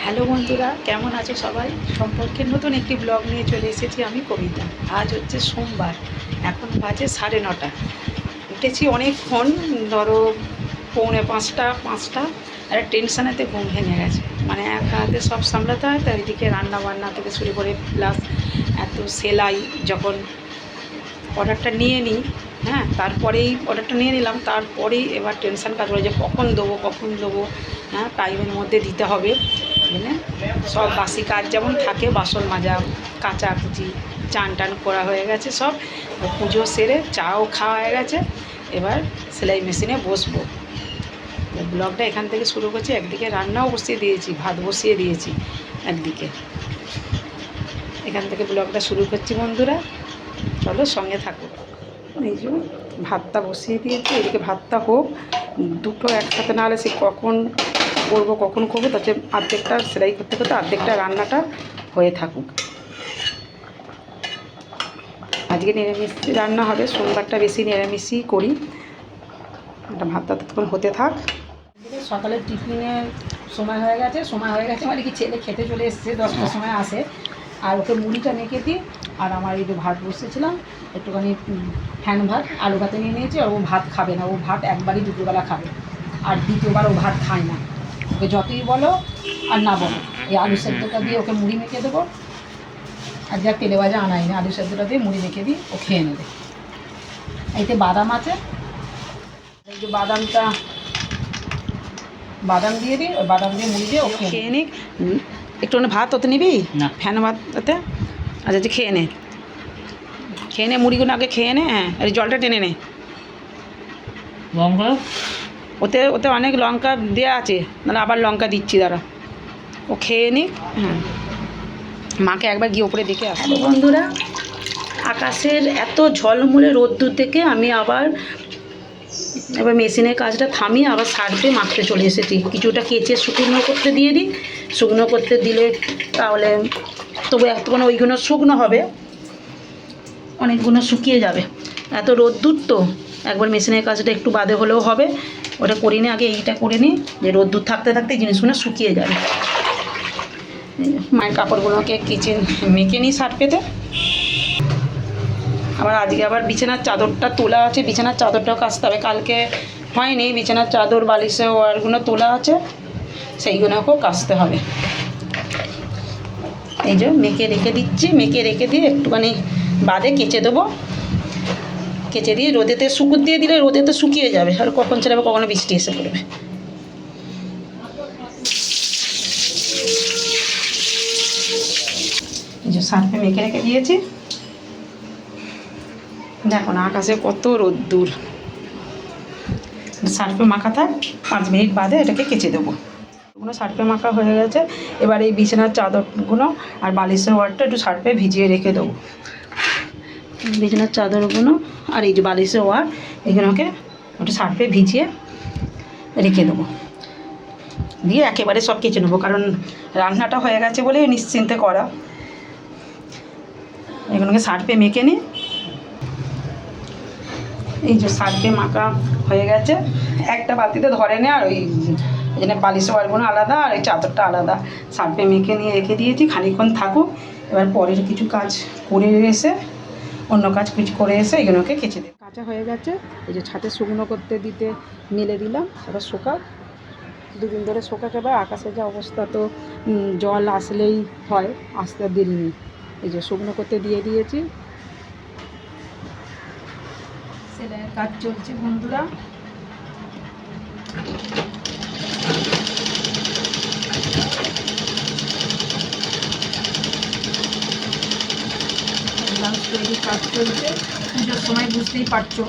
Hello বন্ধুরা, কেমন আছো সবাই? সম্পর্কের নতুন একটি ব্লগ নিয়ে চলে এসেছি আমি কবিতা। আজ হচ্ছে সোমবার, এখন বাজে 9:30। উঠেছি অনেকক্ষণ, ধরো পৌনে পাঁচটা। আর টেনশানেতে ঘুম ভেঙে গেছে, মানে এক হাতে সব সামলাতে হয়, তো এদিকে রান্না বান্না থেকে শুরু করে প্লাস এত সেলাই। যখন অর্ডারটা নিয়ে নিই, হ্যাঁ, তারপরেই অর্ডারটা নিয়ে নিলাম, তারপরেই এবার টেনশান কাজ করে যে কখন দেবো, হ্যাঁ, টাইমের মধ্যে দিতে হবে। মানে সব বাসি কাজ যেমন থাকে, বাসন মাজা, কাচাকুচি, চান টান করা হয়ে গেছে সব। পুজো সেরে চাও খাওয়া হয়ে গেছে, এবার সেলাই মেশিনে বসবো। ব্লগটা এখান থেকে শুরু করছি। একদিকে রান্নাও বসিয়ে দিয়েছি, ভাত বসিয়ে দিয়েছি একদিকে। এখান থেকে ব্লগটা শুরু করছি বন্ধুরা, চলো সঙ্গে থাকো। এই যে ভাতটা বসিয়ে দিয়েছি, এদিকে ভাতটা হোক, দুটো একসাথে না হলে সে কখন করবো, তাতে অর্ধেকটা সেলাই করতে করতে অর্ধেকটা রান্নাটা হয়ে থাকুক। আজকে নিরামিষ রান্না হবে, সোমবারটা বেশি নিরামিষই করি। একটা ভাতটা ততক্ষণ হতে থাক। সকালের টিফিনের সময় হয়ে গেছে মানে কি, ছেলে খেতে চলে এসছে, 10টার সময় আসে। আর ওকে মুড়িটা মেখে দিই। আর আমার এই যে ভাত বসেছিলাম, একটুখানি ফ্যান ভাত আলু ভাতে নিয়ে নিয়েছি। আর ও ভাত খাবে না, ও ভাত একবারই দুপুরবেলা খাবে, আর দ্বিতীয়বার ও ভাত খায় না। ওকে যতই বলো আর না বলো, এই আলু সেদ্ধটা দিয়ে ওকে মুড়ি মেখে দেবো। আর যা তেলে ভাজা আনাই না, আলু সেদ্ধটা দিয়ে মুড়ি মেখে দিই, ও খেয়ে নেবে। এতে বাদাম আছে, এই যে বাদাম দিয়ে দিই, ওই বাদাম দিয়ে মুড়ি দিয়ে ও খেয়ে নিক। একটু ভাত ওতে নিবি না, ফ্যান ভাত ওতে। আচ্ছা যে খেয়ে নে মুড়িগুলো আগে খেয়ে নে। হ্যাঁ, আর জলটা টেনে নে। লঙ্কা ওতে অনেক লঙ্কা দেওয়া আছে, নাহলে আবার লঙ্কা দিচ্ছি, দাঁড়া ও খেয়ে নিক। হ্যাঁ, মাকে একবার গিয়ে ওপরে দেখে আসবো। বন্ধুরা, আকাশের এত ঝলমলে রোদ্দুর থেকে আমি আবার এবার মেশিনের কাজটা থামিয়ে আবার সার্ফে মাখতে চলে এসেছি। কিছুটা কেচে শুকনো করতে দিয়ে দিই, শুকনো করতে দিলে তাহলে তবু একটুখানি ওইগুলো শুকনো হবে, অনেকগুলো শুকিয়ে যাবে। এত রোদ্দুর তো একবার মেশিনের কাজটা একটু বাদে হলেও হবে। ওটা করি নি, আগে এইটা করে নিই, যে রোদ্দুর থাকতে থাকতে জিনিসগুলো শুকিয়ে যাবে। মায়ের কাপড়গুলোকে কেচে মেখে নিই সার্ফেতে। আবার আজকে আবার বিছানার চাদরটা তোলা আছে, বিছানার চাদরটাও কাচতে হবে। কালকে হয়নি, বিছানার চাদর বালিশে ওয়ারগুলো তোলা আছে, সেইগুলোকেও কাচতে হবে। এই যে মেখে রেখে দিচ্ছি, মেখে রেখে দিয়ে একটুখানি বাদে কেচে দেবো। কেচে দিয়ে রোদেতে দিয়ে দিলে রোদেতে শুকিয়ে যাবে, আর কখন ছেড়ে কখনো বৃষ্টি এসে পড়বে। এই যে সার্ফে মেখে রেখে দিয়েছি। দেখো না আকাশে কত রোদ্দুর। সার্ফে মাখা থাক, 5 মিনিট বাদে এটাকে কেচে দেবো। ওগুলো সার্ফে মাখা হয়ে গেছে। এবার এই বিছানার চাদরগুলো আর বালিশের ওয়ারটা একটু সার্ফে ভিজিয়ে রেখে দেবো। বিছানার চাদরগুলো আর এই যে বালিশের ওয়ার, এগুলোকে একটু সার্ফে ভিজিয়ে রেখে দেবো, দিয়ে একেবারে সব কেচে নেবো, কারণ রান্নাটা হয়ে গেছে বলে নিশ্চিন্তে করা। এগুলোকে সার্ফে মেখে নিই। এই যে সার্ফে মাখা হয়ে গেছে, একটা বালতিতে ধরে নে। আর ওই জন্য বালিশ ওয়ারগুলো আলাদা আর এই চাদরটা আলাদা সার্ফে মেখে নিয়ে রেখে দিয়েছি, খানিকক্ষণ থাকুক। এবার পরের কিছু কাজ করে এসে, অন্য কাজ কিছু করে এসে এগুলোকে কেচে দেব। কাঁচা হয়ে গেছে, এই যে ছাদে শুকনো করতে দিতে মেলে দিলাম। এবার শোকাক, 2 দিন ধরে শোকাক। এবার আকাশের যা অবস্থা, তো জল আসলেই হয়, আসতে দেরি নেই। এই যে শুকনো করতে দিয়ে দিয়েছি। সেলাইয়ের কাজ চলছে বন্ধুরা। তৈরি কাজ চলছে, পুজোর সময় বুঝতেই পারছো।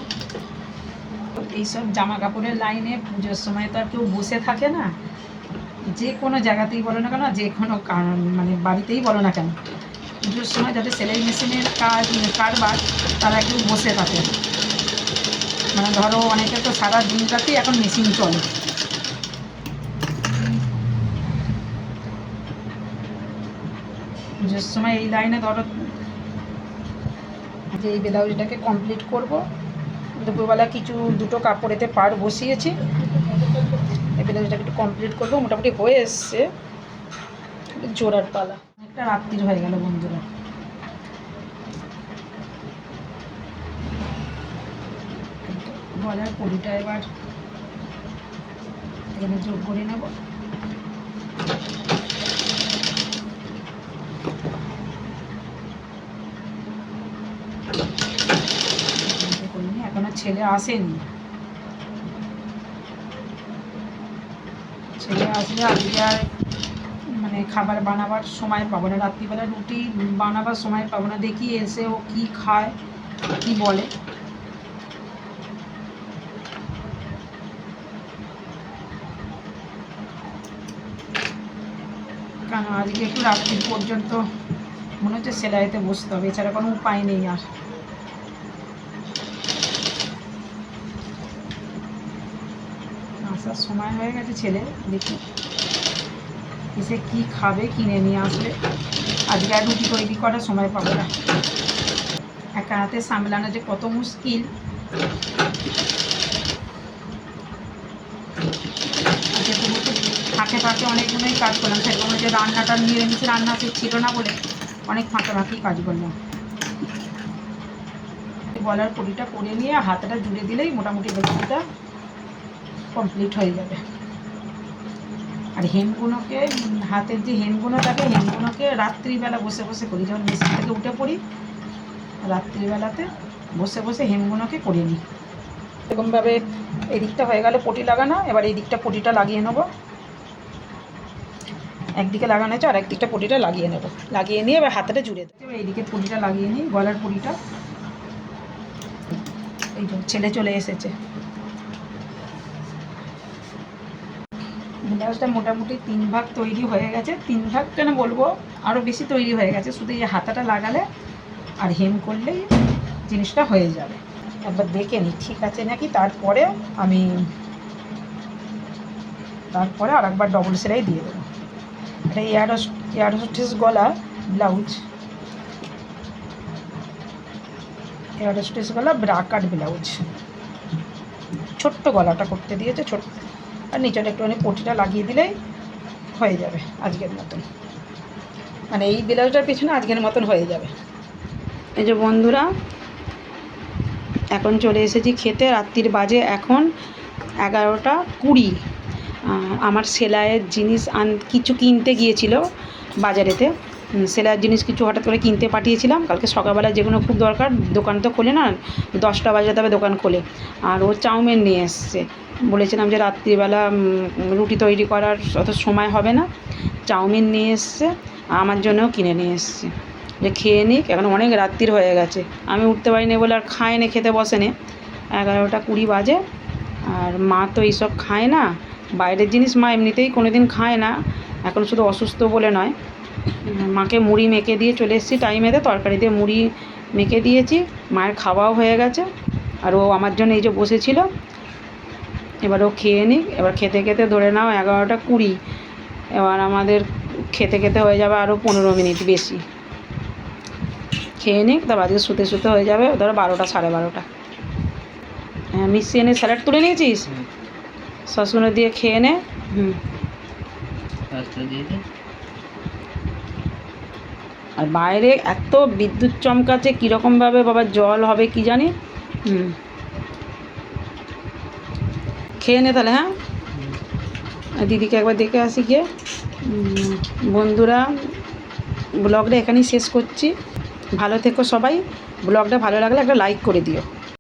এইসব জামা কাপড়ের লাইনে পুজোর সময় তো আর কেউ বসে থাকে না, যে কোনো জায়গাতেই বলো না কেন, যে কোনো মানে বাড়িতেই বলো না কেন, পুজোর সময় যাদের সেলাই মেশিনের কারবার, তারা কেউ বসে থাকে না। মানে ধরো অনেকে তো সারা দিনটাতেই এখন মেশিন চলে। পুজোর সময় এই লাইনে ধরো যে এই ব্লাউজটাকে কমপ্লিট করব। দুপুরবেলা দুটো কাপড়েতে পাড় বসিয়েছি, এই ব্লাউজটাকে একটু কমপ্লিট করবো। মোটামুটি হয়ে এসছে, জোড়ার পালা। একটা রাত্রির হয়ে গেল বন্ধুরা। গলার পরিটা এবার এখানে যোগ করে নেব। এখনো ছেলে আসেনি, ছেলে আসলে আজকে আর মানে খাবার বানাবার সময় পাবো না, রাত্রিবেলা রুটি বানাবার সময় পাবো না। দেখি এসে ও কী খায় কি বলে। কারণ আজকে একটু রাত্রি পর্যন্ত মনে হচ্ছে সেলাইতে বসতে হবে, এছাড়া কোনো উপায় নেই আর। আসার সময় হয়ে গেছে ছেলে, দেখি এসে কি খাবে কিনে নিয়ে আসবে। আজকে আর রুটি তৈরি করার সময় পাবো না, একা হাতে সামলানো যে কত মুশকিল। ফাঁকে ফাঁকে অনেকগুলোই কাজ করলাম, সেরকম যে রান্নাটা নিরামিষ রান্না ছিল না বলে অনেক ফাঁকে ফাঁকেই কাজ করলাম। গলার পরিটা করে নিয়ে হাতটা জুড়ে দিলেই মোটামুটি রেসিপিটা কমপ্লিট হয়ে যাবে। আর হেমগুলোকে, হাতের যে হেমগুলো থাকে হেমগুলোকে রাত্রিবেলা বসে বসে করি, যখন মেশিন থেকে উঠে পড়ি রাত্রিবেলাতে বসে বসে হেমগুলোকে করে নিই। এরকমভাবে এই দিকটা হয়ে গেলে পটি লাগানো, এবার এই দিকটা পটিটা লাগিয়ে নেবো। একদিকে লাগানো হয়েছে আর একদিকটা পটিটা লাগিয়ে নেবো, লাগিয়ে নিয়ে এবার হাতটা জুড়ে দেবো। এবার এইদিকে পটিটা লাগিয়ে নিই, গলার পটিটা। এই তো ছেলে চলে এসেছে। ব্লাউজটা মোটামুটি 3 ভাগ তৈরি হয়ে গেছে, 3 ভাগ কেন বলবো, আরও বেশি তৈরি হয়ে গেছে। শুধু এই হাতাটা লাগালে আর হেম করলেই জিনিসটা হয়ে যাবে। একবার দেখে নিই ঠিক আছে নাকি, তারপরে আর একবার ডবল সেলাই দিয়ে দেবো। এটা এয়ারহোস্টেস গলা ব্লাউজ, এয়ারহোস্টেস গলা ব্রাকাট ব্লাউজ। ছোট্ট গলাটা করতে দিয়েছে, ছোট্ট, আর নিচেটা একটুখানি পটিটা লাগিয়ে দিলেই হয়ে যাবে আজকের মতন। মানে এই ব্লাউজটার পিছনে আজকের মতন হয়ে যাবে। এই যে বন্ধুরা, এখন চলে এসেছি খেতে। রাত্রির বাজে এখন 11:20। আমার সেলাইয়ের জিনিস কিছু কিনতে গিয়েছিল বাজারেতে, সেলাইয়ের জিনিস কিছু হঠাৎ করে কিনতে পাঠিয়েছিলাম। কালকে সকালবেলা যেগুলো খুব দরকার, দোকান তো খোলে না, 10টা বাজে তবে দোকান খোলে। আর ও চাউমিন নিয়ে এসছে, বলেছিলাম যে রাত্রিবেলা রুটি তৈরি করার অত সময় হবে না, চাউমিন নিয়ে এসছে, আমার জন্যও কিনে নিয়ে এসছে যে খেয়ে নিক, এখন অনেক রাত্রির হয়ে গেছে। আমি উঠতে পারিনি বলে আর খায় না, খেতে বসেনি। 11:20 বাজে। আর মা তো এইসব খায় না, বাইরের জিনিস মা এমনিতেই কোনো দিন খায় না, এখন শুধু অসুস্থ বলে নয়। মাকে মুড়ি মেখে দিয়ে চলে এসেছি টাইমেতে, তরকারি দিয়ে মুড়ি মেখে দিয়েছি, মায়ের খাওয়াও হয়ে গেছে। আর ও আমার জন্য এই যে বসেছিল, এবার ও খেয়ে নিক। এবার খেতে খেতে ধরে নাও 11:20, এবার আমাদের খেতে খেতে হয়ে যাবে আরও 15 মিনিট বেশি। খেয়ে নিক, তারপর আজকে শুতে হয়ে যাবে ধরো 12টা 12:30। হ্যাঁ, মিশিয়ে এনে স্যালাড তুলে নিয়েছিস, সসগুলো দিয়ে খেয়ে নে। আর বাইরে এত বিদ্যুৎ চমকাচ্ছে, কীরকমভাবে বাবা জল হবে কি জানি। খেয়ে নে তাহলে। হ্যাঁ, দিদিকে একবার দেখে আসি গিয়ে। বন্ধুরা, ব্লগটা এখানেই শেষ করছি। ভালো থেকো সবাই। ব্লগটা ভালো লাগলে একটা লাইক করে দিও।